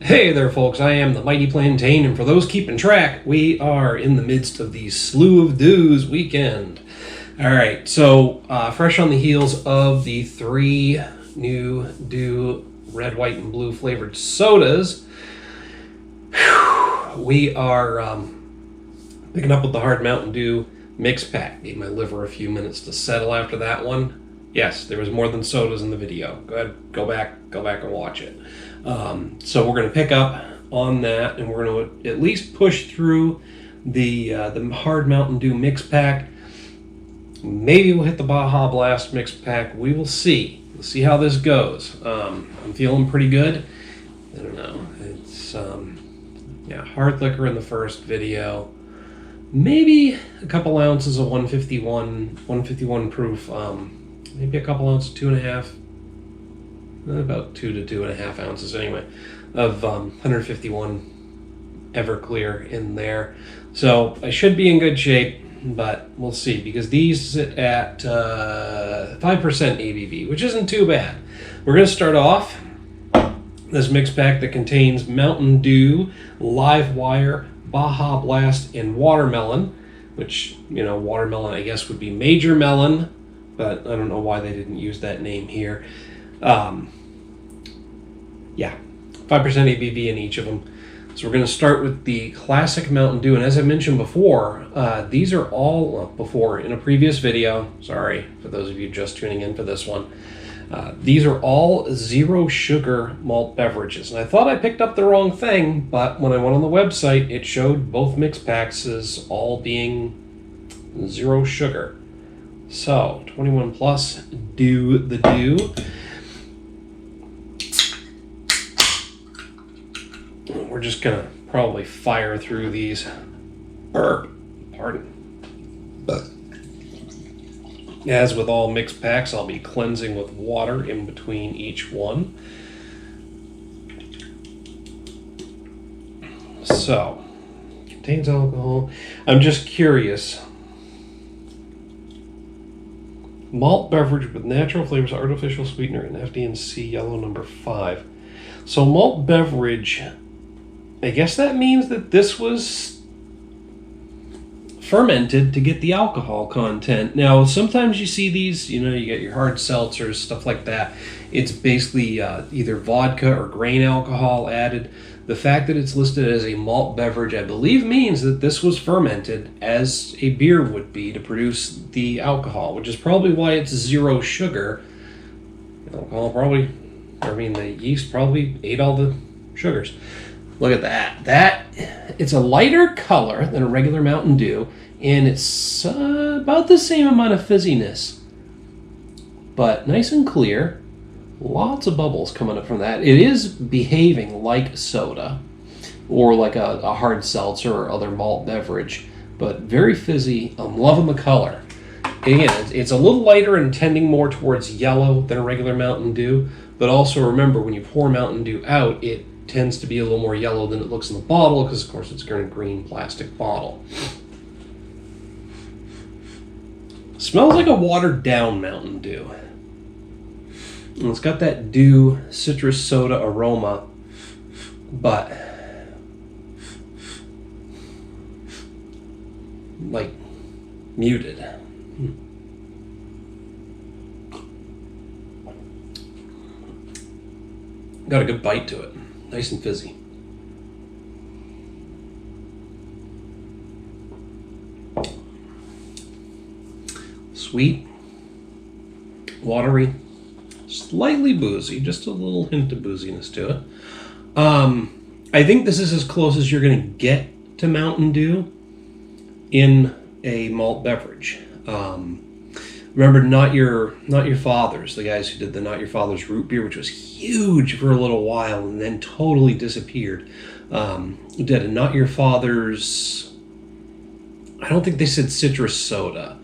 Hey there folks, I am the Mighty Plantain, and for those keeping track, we are in the midst of the Slew of Dews weekend. Alright, so fresh on the heels of the 3 new Dew red, white, and blue flavored sodas, we are picking up with the Hard Mountain Dew mix pack. Gave my liver a few minutes to settle after that one. Yes, there was more than sodas in the video. Go ahead, go back and watch it. So we're going to pick up on that, and we're going to at least push through the Hard Mountain Dew mix pack. Maybe we'll hit the Baja Blast mix pack. We will see. We'll see how this goes. I'm feeling pretty good. I don't know. It's yeah, hard liquor in the first video. Maybe a couple ounces of 151 proof. Maybe a couple ounces, 2.5, about 2 to 2.5 ounces anyway, of 151 Everclear in there. So I should be in good shape, but we'll see, because these sit at 5% ABV, which isn't too bad. We're going to start off this mix pack that contains Mountain Dew, Livewire, Baja Blast, and Watermelon, which, you know, watermelon I guess would be Major Melon, but I don't know why they didn't use that name here. Yeah, 5% ABV in each of them. So we're going to start with the classic Mountain Dew, and as I mentioned before, these are all, in a previous video, sorry for those of you just tuning in for this one, these are all zero sugar malt beverages. And I thought I picked up the wrong thing, but when I went on the website, it showed both mix packs as all being zero sugar. So, 21 plus, do the Dew. We're just gonna probably fire through these. Pardon. As with all mixed packs, I'll be cleansing with water in between each one. So, contains alcohol. I'm just curious. Malt beverage with natural flavors, artificial sweetener, and FD&C yellow number 5. So malt beverage, I guess that means that this was fermented to get the alcohol content. Now, sometimes you see these, you know, you get your hard seltzers, stuff like that. It's basically either vodka or grain alcohol added. The fact that it's listed as a malt beverage, I believe, means that this was fermented as a beer would be to produce the alcohol, which is probably why it's zero sugar. Alcohol probably, the yeast probably ate all the sugars. Look at that. It's a lighter color than a regular Mountain Dew, and it's about the same amount of fizziness, but nice and clear. Lots of bubbles coming up from that. It is behaving like soda or like a hard seltzer or other malt beverage, but very fizzy. I'm loving the color. Again, it's a little lighter and tending more towards yellow than a regular Mountain Dew, but also remember, when you pour Mountain Dew out, it tends to be a little more yellow than it looks in the bottle, because of course it's in a green plastic bottle. Smells like a watered down Mountain Dew. And it's got that Dew citrus soda aroma, but like muted. Got a good bite to it. Nice and fizzy. Sweet, watery, slightly boozy, just a little hint of booziness to it. I think this is as close as you're going to get to Mountain Dew in a malt beverage. Remember, Not Your Father's, the guys who did the Not Your Father's root beer, which was huge for a little while and then totally disappeared. Did a Not Your Father's, I don't think they said citrus soda.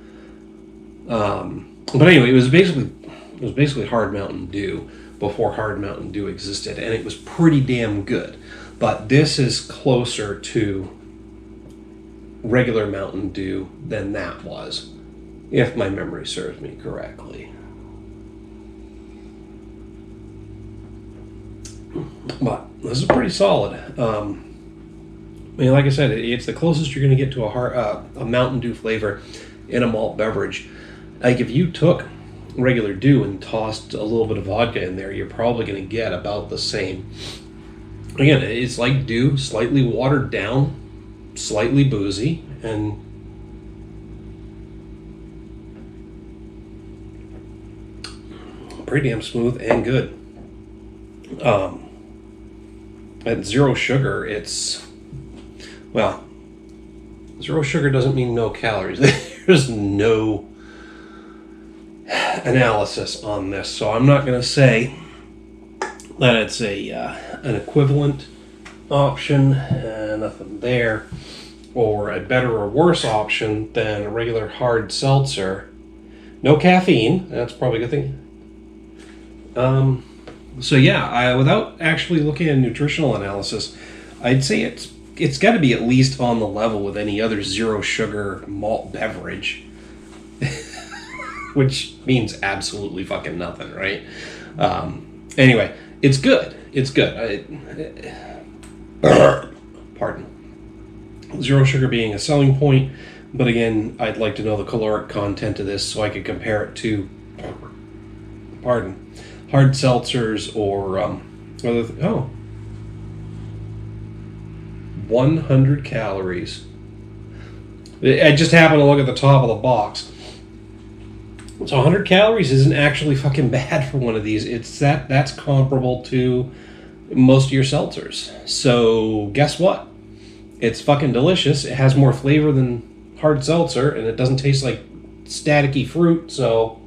But anyway, it was basically Hard Mountain Dew before Hard Mountain Dew existed, and it was pretty damn good. But this is closer to regular Mountain Dew than that was, if my memory serves me correctly. But this is pretty solid. I mean, like I said, it's the closest you're going to get to a Mountain Dew flavor in a malt beverage. Like if you took regular Dew and tossed a little bit of vodka in there, you're probably going to get about the same. Again, it's like Dew, slightly watered down, slightly boozy, and pretty damn smooth and good. At zero sugar, well, zero sugar doesn't mean no calories. There's no analysis on this, so I'm not going to say that it's an equivalent option, nothing there, or a better or worse option than a regular hard seltzer. No caffeine, that's probably a good thing. So yeah, without actually looking at nutritional analysis, I'd say it's got to be at least on the level with any other zero sugar malt beverage, which means absolutely fucking nothing, right? Anyway, it's good. It's good. Pardon. Zero sugar being a selling point, but again, I'd like to know the caloric content of this so I could compare it to, hard seltzers or 100 calories. I just happened to look at the top of the box. So 100 calories isn't actually fucking bad for one of these. That's comparable to most of your seltzers. So guess what? It's fucking delicious. It has more flavor than hard seltzer, and it doesn't taste like staticky fruit, so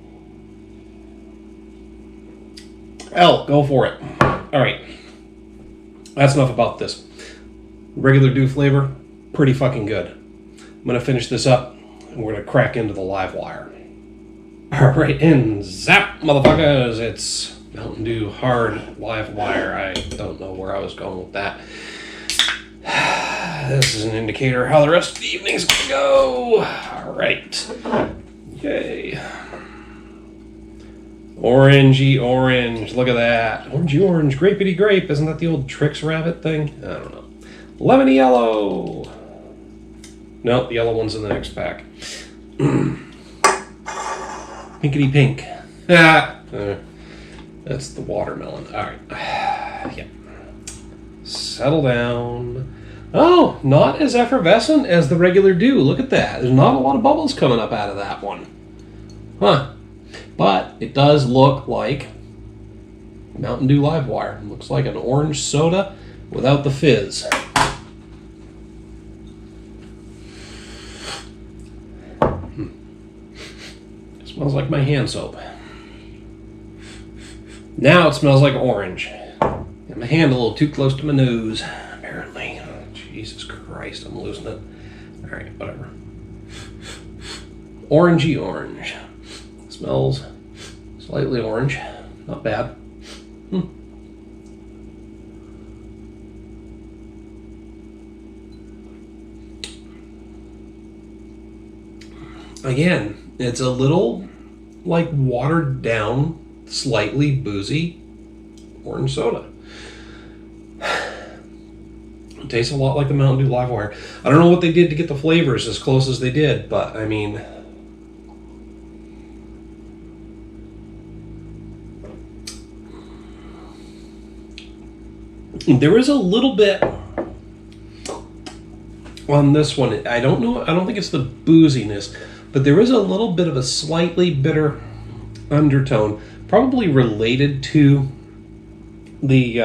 go for it. Alright. That's enough about this. Regular Dew flavor, pretty fucking good. I'm going to finish this up, and we're going to crack into the Livewire. Alright, and zap, motherfuckers! It's Mountain Dew Hard Livewire. I don't know where I was going with that. This is an indicator of how the rest of the evening's going to go. Alright. Yay. Orangey orange. Look at that. Orangey orange. Grapey grape. Isn't that the old Trix Rabbit thing? I don't know. Lemony yellow. Nope, the yellow one's in the next pack. Pinkety pink. That's the watermelon. Alright. Yeah. Settle down. Oh, not as effervescent as the regular Dew. Look at that. There's not a lot of bubbles coming up out of that one. Huh. But it does look like Mountain Dew Livewire. It looks like an orange soda without the fizz. It smells like my hand soap. Now it smells like orange. Got my hand a little too close to my nose, apparently. Oh, Jesus Christ, I'm losing it. Alright, whatever. Orangey orange. Smells slightly orange. Not bad. Again, it's a little like watered down, slightly boozy orange soda. It tastes a lot like the Mountain Dew Livewire. I don't know what they did to get the flavors as close as they did, but I mean, there is a little bit on this one. I don't know. I don't think it's the booziness, but there is a little bit of a slightly bitter undertone, probably related to the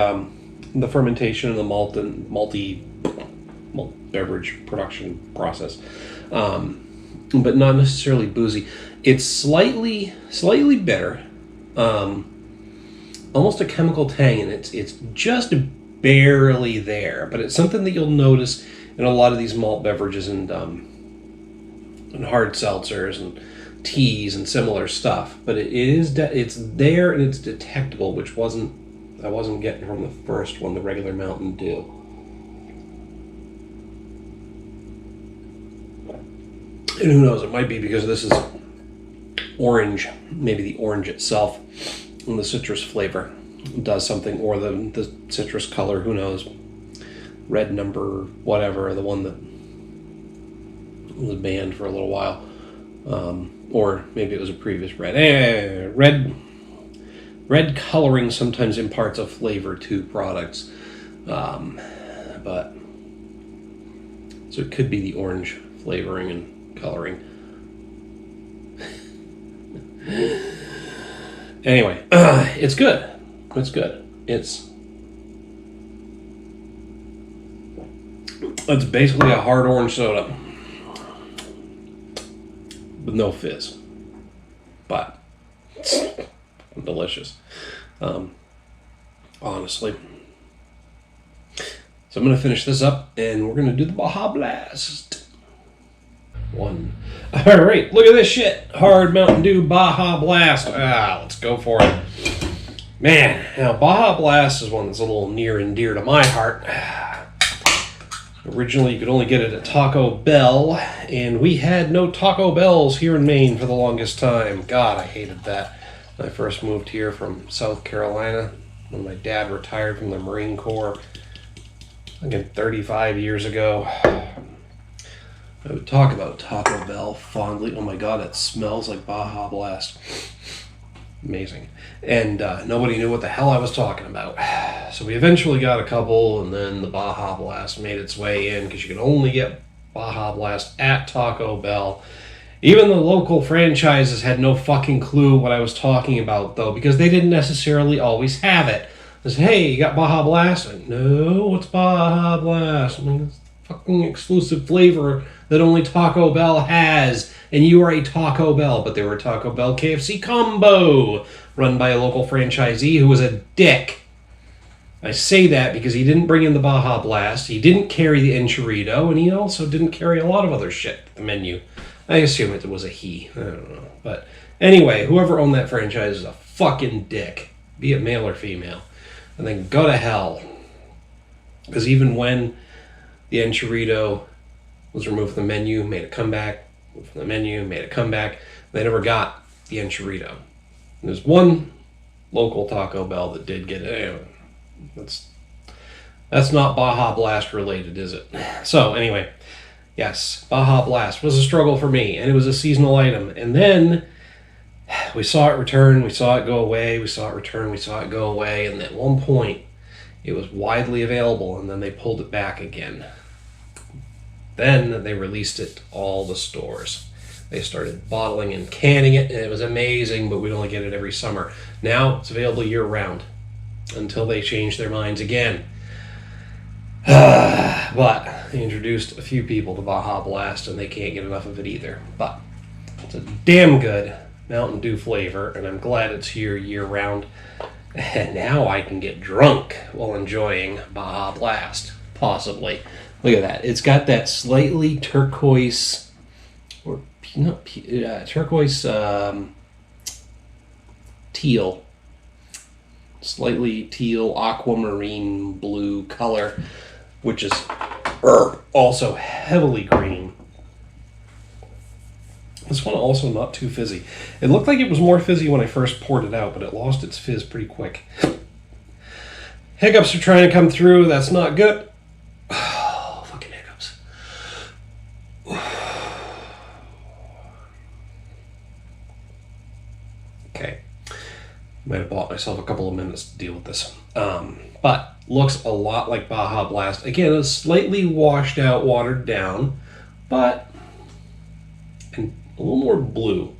fermentation and the malt beverage production process, but not necessarily boozy. It's slightly bitter, almost a chemical tang, and it's just barely there. But it's something that you'll notice in a lot of these malt beverages and hard seltzers and teas and similar stuff. But it's there and it's detectable, which I wasn't getting from the first one, the regular Mountain Dew. And who knows, it might be because this is orange, maybe the orange itself and the citrus flavor does something, or the citrus color, who knows. Red number, whatever, the one that was banned for a little while. Or maybe it was a previous red. Red coloring sometimes imparts a flavor to products. But so it could be the orange flavoring and coloring. Anyway, it's good. It's good. It's basically a hard orange soda with no fizz, but it's delicious. Honestly. So I'm going to finish this up, and we're going to do the Baja Blast. One. All right, look at this shit. Hard Mountain Dew Baja Blast. Let's go for it. Man, now Baja Blast is one that's a little near and dear to my heart. Originally, you could only get it at Taco Bell, and we had no Taco Bells here in Maine for the longest time. God, I hated that. When I first moved here from South Carolina, when my dad retired from the Marine Corps, again, 35 years ago. I would talk about Taco Bell fondly. Oh my God, it smells like Baja Blast. Amazing. And nobody knew what the hell I was talking about. So we eventually got a couple, and then the Baja Blast made its way in, because you could only get Baja Blast at Taco Bell. Even the local franchises had no fucking clue what I was talking about, though, because they didn't necessarily always have it. They said, hey, you got Baja Blast? Like, no, what's Baja Blast? I mean, it's fucking exclusive flavor that only Taco Bell has, and you are a Taco Bell. But they were a Taco Bell KFC combo run by a local franchisee who was a dick. I say that because he didn't bring in the Baja Blast, he didn't carry the Enchilado, and he also didn't carry a lot of other shit at the menu. I assume it was a he. I don't know. But anyway, whoever owned that franchise is a fucking dick, be it male or female. And then go to hell. Because even when the Enchilado was removed from the menu, made a comeback, moved from the menu, made a comeback, they never got the Enchilado. And there's one local Taco Bell that did get it. Anyway, that's not Baja Blast related, is it? So anyway, yes, Baja Blast was a struggle for me, and it was a seasonal item. And then we saw it return, we saw it go away, we saw it return, we saw it go away, and at one point it was widely available, and then they pulled it back again. Then they released it to all the stores. They started bottling and canning it, and it was amazing, but we'd only get it every summer. Now it's available year-round until they change their minds again. But they introduced a few people to Baja Blast, and they can't get enough of it either. But it's a damn good Mountain Dew flavor, and I'm glad it's here year-round. And now I can get drunk while enjoying Baja Blast, possibly. Look at that. It's got that slightly turquoise, or turquoise teal, slightly teal aquamarine blue color, which is also heavily green. This one also not too fizzy. It looked like it was more fizzy when I first poured it out, but it lost its fizz pretty quick. Hiccups are trying to come through. That's not good. Oh, fucking hiccups. Okay. Might have bought myself a couple of minutes to deal with this. But looks a lot like Baja Blast. Again, it's slightly washed out, watered down, but and a little more blue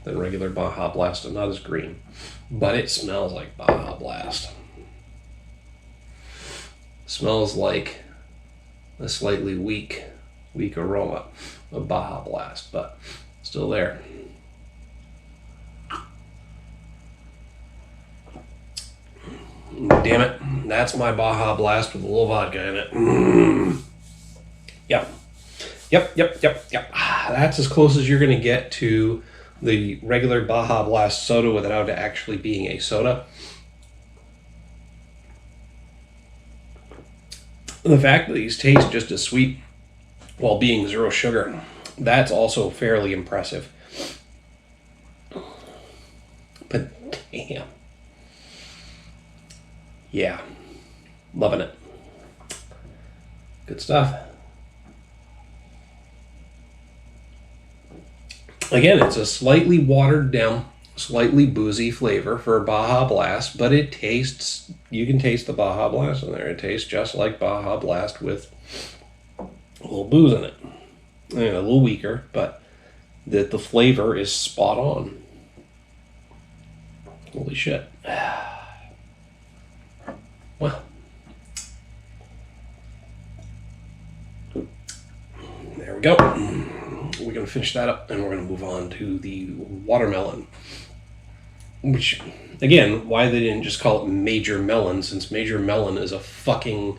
than regular Baja Blast, and not as green. But it smells like Baja Blast. Smells like a slightly weak aroma of Baja Blast, but still there. Damn it, that's my Baja Blast with a little vodka in it. Yep. That's as close as you're going to get to the regular Baja Blast soda without it actually being a soda. The fact that these taste just as sweet while being zero sugar, that's also fairly impressive. But damn. Yeah, loving it. Good stuff. Again, it's a slightly watered down, slightly boozy flavor for Baja Blast, but it tastes, you can taste the Baja Blast in there. It tastes just like Baja Blast with a little booze in it. I mean, a little weaker, but the flavor is spot on. Holy shit. Well, there we go. We're going to finish that up, and we're going to move on to the watermelon. Which, again, why they didn't just call it Major Melon, since Major Melon is a fucking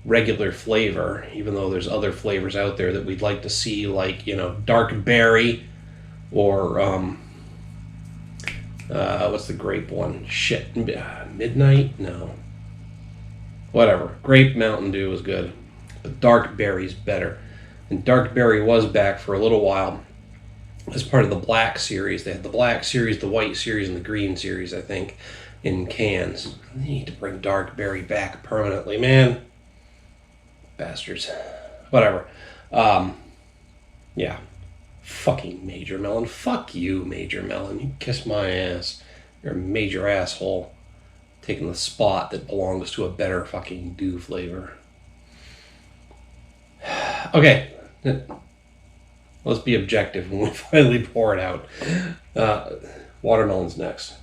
regular flavor, even though there's other flavors out there that we'd like to see, like, you know, dark berry, or, what's the grape one? Shit. Midnight? No. Whatever. Grape Mountain Dew is good, but dark berry's better. And Dark Berry was back for a little while as part of the Black series. They had the Black series, the White series, and the Green series, I think, in cans. They need to bring Dark Berry back permanently, man. Bastards. Whatever. Yeah. Fucking Major Melon. Fuck you, Major Melon. You kiss my ass. You're a major asshole. Taking the spot that belongs to a better fucking Dew flavor. Okay. Let's be objective when we finally pour it out. Watermelon's next.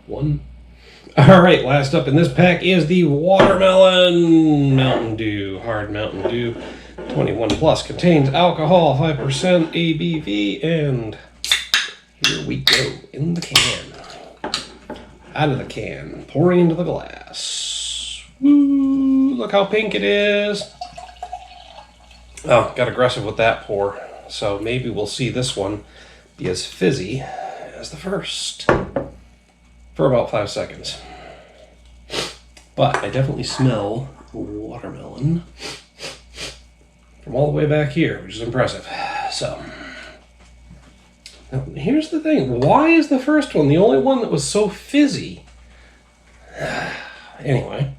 One. All right, last up in this pack is the Watermelon Mountain Dew. Hard Mountain Dew. 21 plus. Contains alcohol, 5% ABV, and here we go. In the can. Out of the can. Pouring into the glass. Woo, look how pink it is. Oh, got aggressive with that pour. So maybe we'll see this one be as fizzy as the first. For about 5 seconds. But I definitely smell watermelon from all the way back here, which is impressive. So, now here's the thing. Why is the first one the only one that was so fizzy? Anyway.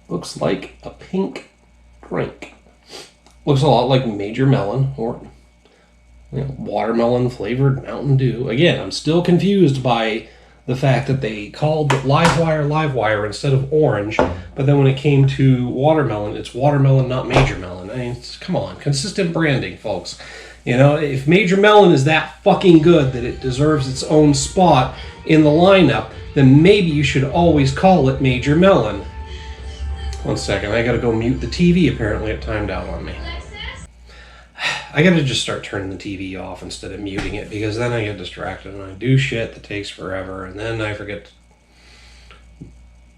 Looks like a pink drink. Looks a lot like Major Melon or, you know, watermelon flavored Mountain Dew. Again, I'm still confused by the fact that they called Livewire instead of orange, but then when it came to watermelon, it's watermelon, not Major Melon. I mean, come on, consistent branding, folks. You know, if Major Melon is that fucking good that it deserves its own spot in the lineup, then maybe you should always call it Major Melon. One second, I gotta go mute the TV. Apparently it timed out on me. I gotta just start turning the TV off instead of muting it, because then I get distracted and I do shit that takes forever, and then I forget to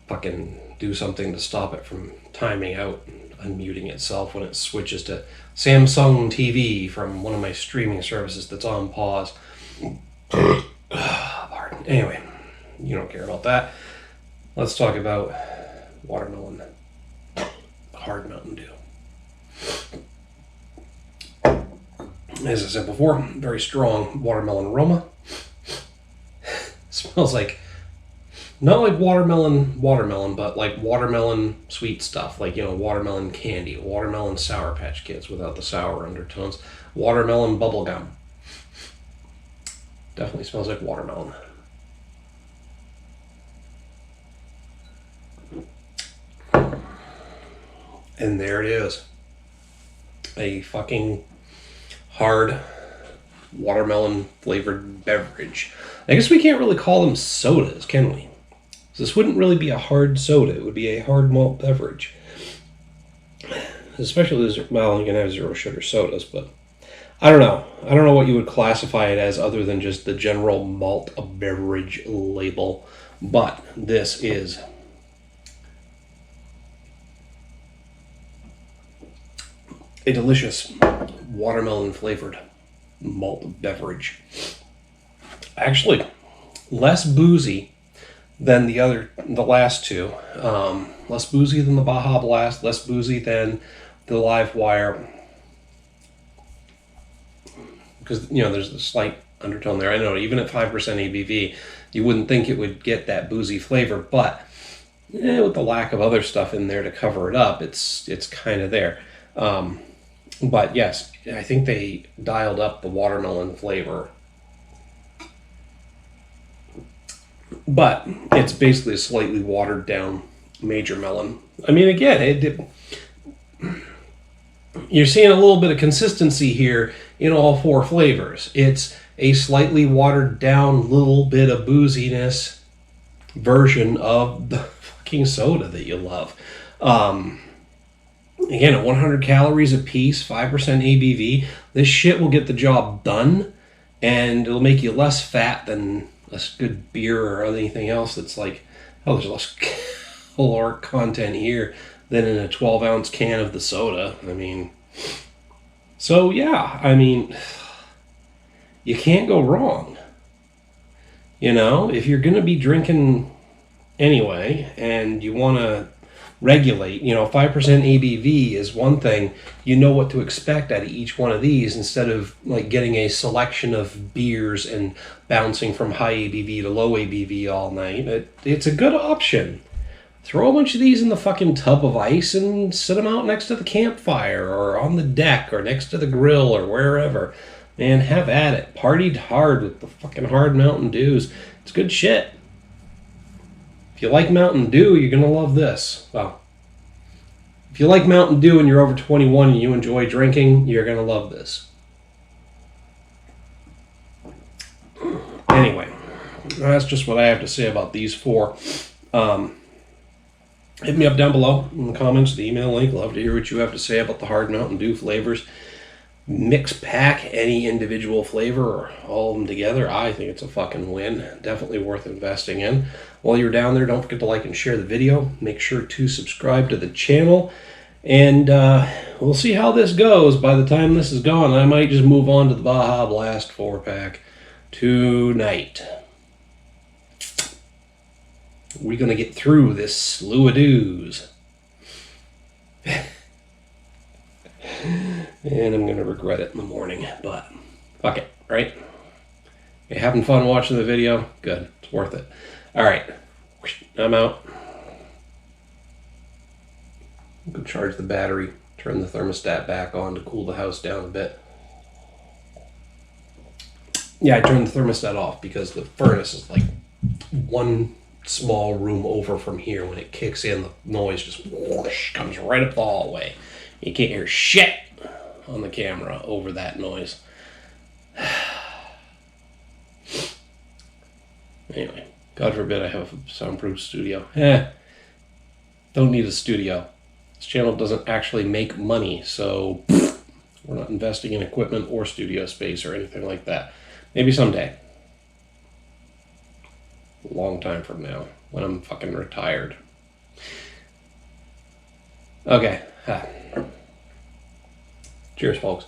fucking do something to stop it from timing out and unmuting itself when it switches to Samsung TV from one of my streaming services that's on pause. Pardon. Anyway, you don't care about that. Let's talk about watermelon. Hard Mountain Dew. As I said before, very strong watermelon aroma. Smells like, not like watermelon, but like watermelon sweet stuff, like, you know, watermelon candy, watermelon Sour Patch Kids without the sour undertones, watermelon bubble gum. Definitely smells like watermelon. And there it is. A fucking hard watermelon flavored beverage. I guess we can't really call them sodas, can we? This wouldn't really be a hard soda. It would be a hard malt beverage. Especially, well, you can have zero sugar sodas, but I don't know. I don't know what you would classify it as other than just the general malt beverage label. But this is a delicious watermelon flavored malt beverage. Actually, less boozy than the last two. Less boozy than the Baja Blast, less boozy than the Livewire. Because, you know, there's a slight undertone there. I know even at 5% ABV, you wouldn't think it would get that boozy flavor, but with the lack of other stuff in there to cover it up, it's kind of there. But yes, I think they dialed up the watermelon flavor. But it's basically a slightly watered down major melon. I mean, again, you're seeing a little bit of consistency here in all four flavors. It's a slightly watered down little bit of booziness version of the fucking soda that you love. Again, at 100 calories a piece, 5% ABV, this shit will get the job done, and it'll make you less fat than less good beer or anything else that's like, oh, there's less caloric content here than in a 12-ounce can of the soda. I mean, so yeah, I mean, you can't go wrong. You know, if you're going to be drinking anyway and you want to regulate, 5% ABV is one thing. You know what to expect out of each one of these instead of like getting a selection of beers and bouncing from high ABV to low ABV all night. It's a good option. Throw a bunch of these in the fucking tub of ice and sit them out next to the campfire or on the deck or next to the grill or wherever. Man, have at it. Partied hard with the fucking hard Mountain Dews. It's good shit. If you like Mountain Dew, you're going to love this. Well, if you like Mountain Dew and you're over 21 and you enjoy drinking, you're going to love this. Anyway, that's just what I have to say about these four. Hit me up down below in the comments, the email link. Love to hear what you have to say about the hard Mountain Dew flavors. Mix pack any individual flavor or all of them together. I think it's a fucking win. Definitely worth investing in. While you're down there, don't forget to like and share the video. Make sure to subscribe to the channel. And we'll see how this goes. By the time this is gone, I might just move on to the Baja Blast 4-pack tonight. We're going to get through this slew of Dews. And I'm going to regret it in the morning, but fuck it, right? You having fun watching the video? Good, it's worth it. All right, I'm out. Go charge the battery, turn the thermostat back on to cool the house down a bit. Yeah, I turned the thermostat off because the furnace is like one small room over from here. When it kicks in, the noise just whoosh, comes right up the hallway. You can't hear shit on the camera over that noise. Anyway, God forbid I have a soundproof studio. Don't need a studio. This channel doesn't actually make money, so we're not investing in equipment or studio space or anything like that. Maybe someday. A long time from now, when I'm fucking retired. Okay. Cheers, folks.